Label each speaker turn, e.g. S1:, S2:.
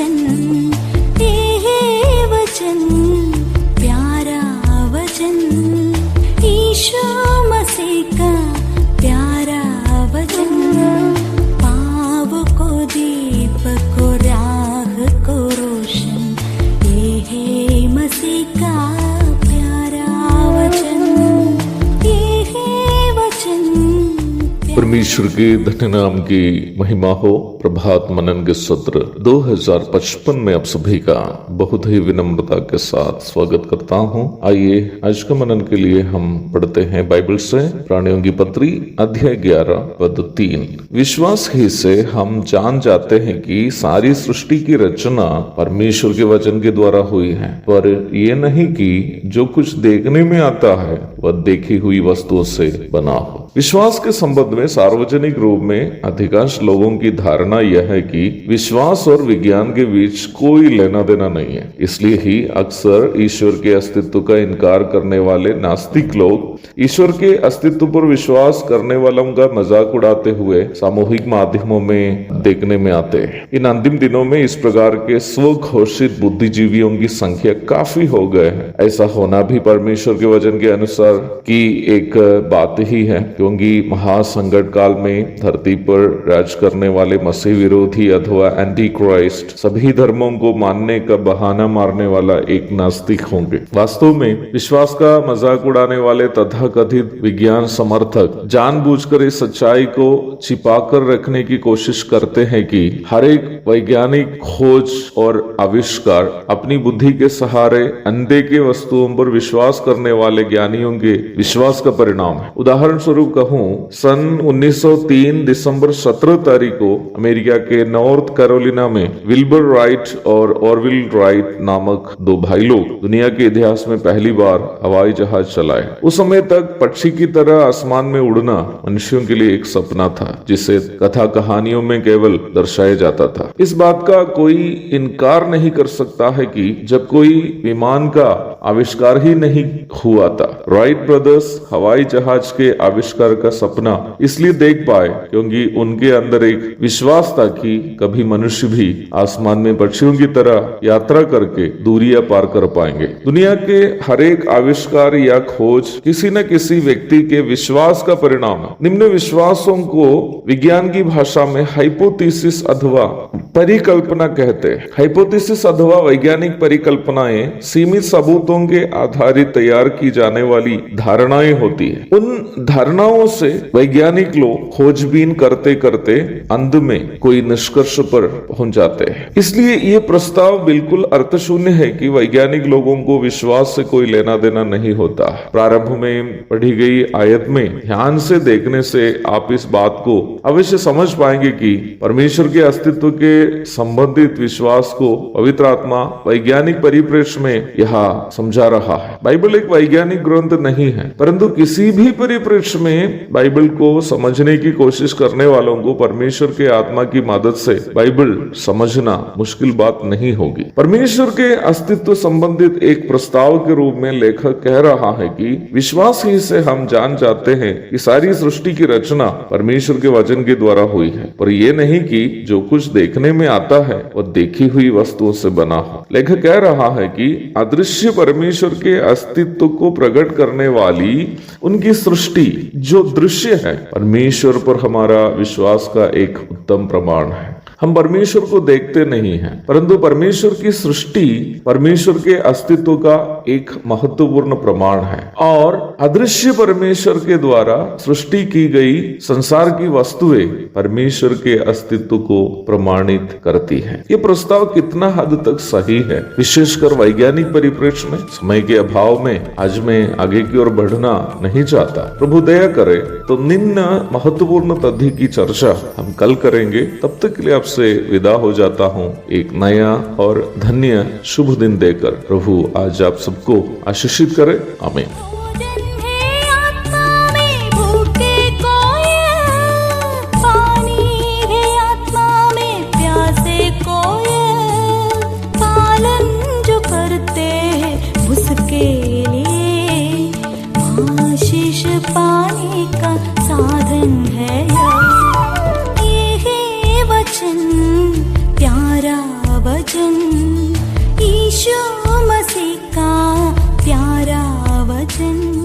S1: वचन, ये वचन प्यारा वचन, ईशो मसीह का प्यारा वचन, पाव को दीप को राह को रोशन, ये है मसीह का प्यारा वचन, ये है वचन।
S2: परमेश्वर के धन्य नाम की महिमा हो। प्रभात मनन के सत्र 2055 में आप सभी का बहुत ही विनम्रता के साथ स्वागत करता हूं। आइए आज का मनन के लिए हम पढ़ते हैं बाइबल से प्राणियों की पत्री अध्याय 11 पद 3। विश्वास ही से हम जान जाते हैं कि सारी सृष्टि की रचना परमेश्वर के वचन के द्वारा हुई है, पर यह नहीं कि जो कुछ देखने में आता है वह देखी हुई वस्तुओं से बना हो। विश्वास के संबंध में सार्वजनिक रूप में अधिकांश लोगों की धारणा यह है कि विश्वास और विज्ञान के बीच कोई लेना देना नहीं है। इसलिए ही अक्सर ईश्वर के अस्तित्व का इनकार करने वाले नास्तिक लोग ईश्वर के अस्तित्व पर विश्वास करने वालों का मजाक उड़ाते हुए सामूहिक माध्यमों में देखने में आते हैं। इन अंतिम दिनों में इस प्रकार के स्व घोषित बुद्धिजीवियों की संख्या काफी हो गए हैं। ऐसा होना भी परमेश्वर के वचन के अनुसार की एक बात ही है, क्योंकि महासंकट काल में धरती पर राज करने वाले मसीह विरोधी अथवा एंटी क्राइस्ट सभी धर्मों को मानने का बहाना मारने वाला एक नास्तिक होंगे। वास्तव में विश्वास का मजाक उड़ाने वाले तथाकथित विज्ञान समर्थक जानबूझकर इस सच्चाई को छिपाकर रखने की कोशिश करते हैं कि हर एक वैज्ञानिक खोज और आविष्कार अपनी बुद्धि के सहारे अंधे के वस्तुओं पर विश्वास करने वाले ज्ञानियों के विश्वास का परिणाम है। उदाहरण स्वरूप कहूं, सन 1903 दिसंबर 17 तारीख को अमेरिका के नॉर्थ कैरोलिना में विल्बर राइट और ऑरविल राइट नामक दो भाई लोग दुनिया के इतिहास में पहली बार हवाई जहाज चलाए। उस समय तक पक्षी की तरह आसमान में उड़ना मनुष्यों के लिए एक सपना था, जिसे कथा कहानियों में केवल दर्शाया जाता था। इस बात का कोई इनकार नहीं कर सकता है कि जब कोई विमान का आविष्कार ही नहीं हुआ था, राइट ब्रदर्स हवाई जहाज के आविष्कार का सपना इसलिए देख पाए क्योंकि उनके अंदर एक विश्वास था कि कभी मनुष्य भी आसमान में पक्षियों की तरह यात्रा करके दूरियां पार कर पाएंगे। दुनिया के हर एक आविष्कार या खोज किसी न किसी व्यक्ति के विश्वास का परिणाम है। निम्न विश्वासों को विज्ञान की भाषा में हाइपोथेसिस अथवा परिकल्पना कहते हैं। हाइपोथेसिस अथवा वैज्ञानिक परिकल्पनाएं सीमित सबूतों के आधारित तैयार की जाने वाली धारणाएं होती है। उन धारणाओं से वैज्ञानिक लोग खोजबीन करते करते अंत में कोई निष्कर्ष पर पहुंच जाते हैं। इसलिए ये प्रस्ताव बिल्कुल अर्थशून्य है कि वैज्ञानिक लोगों को विश्वास से कोई लेना देना नहीं होता। प्रारंभ में पढ़ी गई आयत में ध्यान से देखने से आप इस बात को अवश्य समझ पाएंगे कि परमेश्वर के अस्तित्व के संबंधित विश्वास को पवित्र आत्मा वैज्ञानिक परिप्रेक्ष्य में यहाँ समझा रहा है। बाइबल एक वैज्ञानिक ग्रंथ नहीं है, परंतु किसी भी परिप्रेक्ष्य में बाइबल को समझने की कोशिश करने वालों को परमेश्वर के आत्मा की मदद से बाइबल समझना मुश्किल बात नहीं होगी। परमेश्वर के अस्तित्व संबंधित एक प्रस्ताव के रूप में लेखक कह रहा है कि विश्वास ही से हम जान जाते हैं कि सारी सृष्टि की रचना परमेश्वर के वचन के द्वारा हुई है, पर यह नहीं कि जो कुछ देखने में आता है वह देखी हुई वस्तुओं से बना हो। लेखक कह रहा है कि अदृश्य परमेश्वर के अस्तित्व को प्रकट करने वाली उनकी सृष्टि जो दृश्य है, परमेश्वर पर हमारा विश्वास का एक उत्तम प्रमाण है। हम परमेश्वर को देखते नहीं हैं, परंतु परमेश्वर की सृष्टि परमेश्वर के अस्तित्व का एक महत्वपूर्ण प्रमाण है और अदृश्य परमेश्वर के द्वारा सृष्टि की गई संसार की वस्तुएं परमेश्वर के अस्तित्व को प्रमाणित करती हैं। ये प्रस्ताव कितना हद तक सही है, विशेषकर वैज्ञानिक परिप्रेक्ष्य में। समय के अभाव में आज मैं आगे की ओर बढ़ना नहीं चाहता। प्रभु दया करे तो निम्न महत्वपूर्ण तथ्य की चर्चा हम कल करेंगे। तब तक के लिए आपसे विदा हो जाता हूँ, एक नया और धन्य शुभ दिन देकर। प्रभु आज आप सबको आशीषित करे। आमीन।
S1: पाने का साधन है ये है वचन, प्यारा वचन, यीशु मसीह का प्यारा वचन।